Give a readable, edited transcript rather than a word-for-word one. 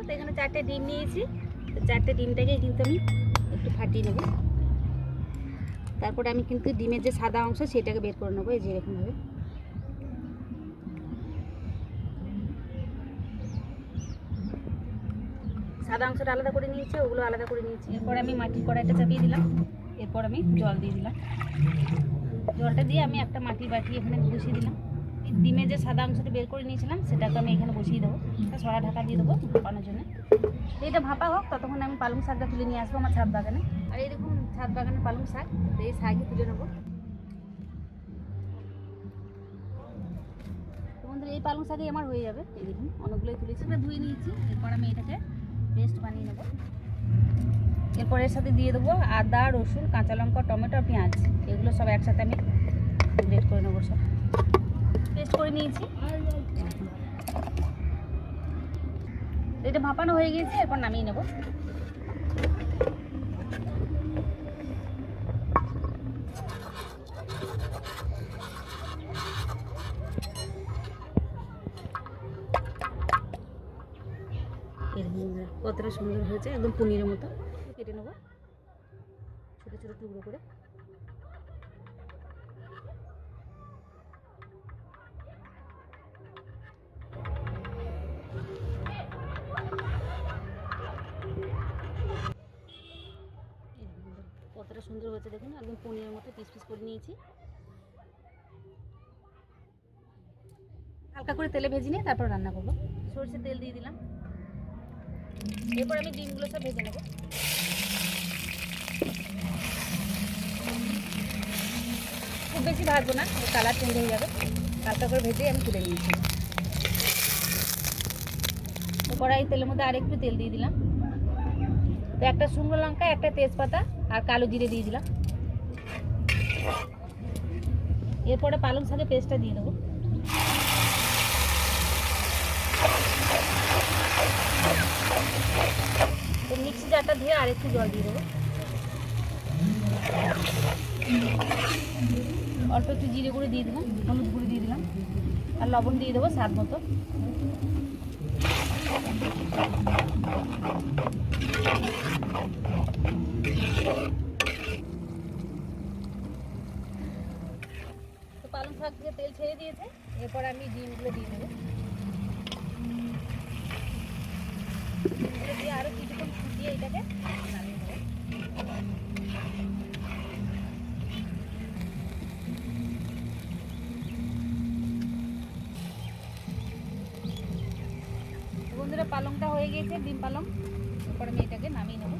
তো এখানে 4টে ডিম নিয়েছি। তো 4টে ডিমটাকে কিন্তু আমি একটু ফাটিয়ে নেব। তারপরে আমি কিন্তু ডিমের যে সাদা অংশ সেটাকে বের করে নেবো, এই যে এরকমভাবে। সাদা অংশটা আলাদা করে নিয়েছি, ওগুলো আলাদা করে নিয়েছি। এরপর আমি মাটির কড়াইটা চাপিয়ে দিলাম। এরপর আমি জল দিয়ে দিলাম। জলটা দিয়ে আমি একটা মাটির বাটি এখানে বসিয়ে দিলাম। ডিমের যে সাদা অংশটা বের করে নিয়েছিলাম সেটাকে আমি এখানে বসিয়ে দেবো। সরা ঢাকা দিয়ে দেবো ভাপানোর জন্য। এটা ভাপা হোক, ততক্ষণ আমি পালং শাকটা তুলে নিয়ে আসবো আমার ছাদ বাগানে। আর এই দেখুন ছাদ বাগানের পালং শাক, এই শাকই তুলে নেবো। বন্ধুরা এই পালং শাকই আমার হয়ে যাবে। এই দেখুন অনেকগুলোই তুলেছি, ধুয়ে নিয়েছি। এরপর আমি এটাকে পেস্ট বানিয়ে নেবো। এরপর এর সাথে দিয়ে দেবো আদা, রসুন, কাঁচা লঙ্কা, টমেটো আর পেঁয়াজ। এগুলো সব একসাথে আমি গ্রেট করে নেবো, সব পেস্ট করে নিয়েছি। এটা ভাপানো হয়ে গিয়েছে, এরপর নামিয়ে নেব। কতটা সুন্দর হয়েছে, একদম পনিরের মতো। কেটে নেব ছোটো ছোটো টুকরো করে। কতটা সুন্দর হয়েছে দেখুন, একদম পনিরের মতো পিস পিস করে নিয়েছি। হালকা করে তেলে ভেজে নিয়ে তারপর রান্না করবো। সরষের তেল দিয়ে দিলাম। এরপর আমি ডিমগুলো সব ভেজে নেব। খুব বেশি ভাজবো না, কালার চেঞ্জ হয়ে যাবে। হালকা করে ভেজে আমি তুলে নিয়েছি। কড়াই তেলের মধ্যে আর একটু তেল দিয়ে দিলাম। তো একটা শুকনো লঙ্কা, একটা তেজপাতা আর কালো জিরে দিয়ে দিলাম। এরপরে পালং শাকের পেস্টটা দিয়ে দেবো। তো মিক্সি জারটা ধুয়ে আর একটু জল দিয়ে দেবো। অল্প একটু জিরে গুঁড়ো দিয়ে দিলাম, হলুদ গুঁড়ো দিয়ে দিলাম আর লবণ দিয়ে দেবো স্বাদ মতো। তো পালং শাক থেকে তেল ছেড়ে দিয়েছে, এরপর আমি ডিমগুলো দিয়ে দেবো। ডিমগুলো দিয়ে আরও কিছুক্ষণ ফুটিয়ে এটাকে নামিয়ে দেবো। বন্ধুরা পালংটা হয়ে গিয়েছে, ডিম পালং। এরপর আমি এটাকে নামিয়ে নেব।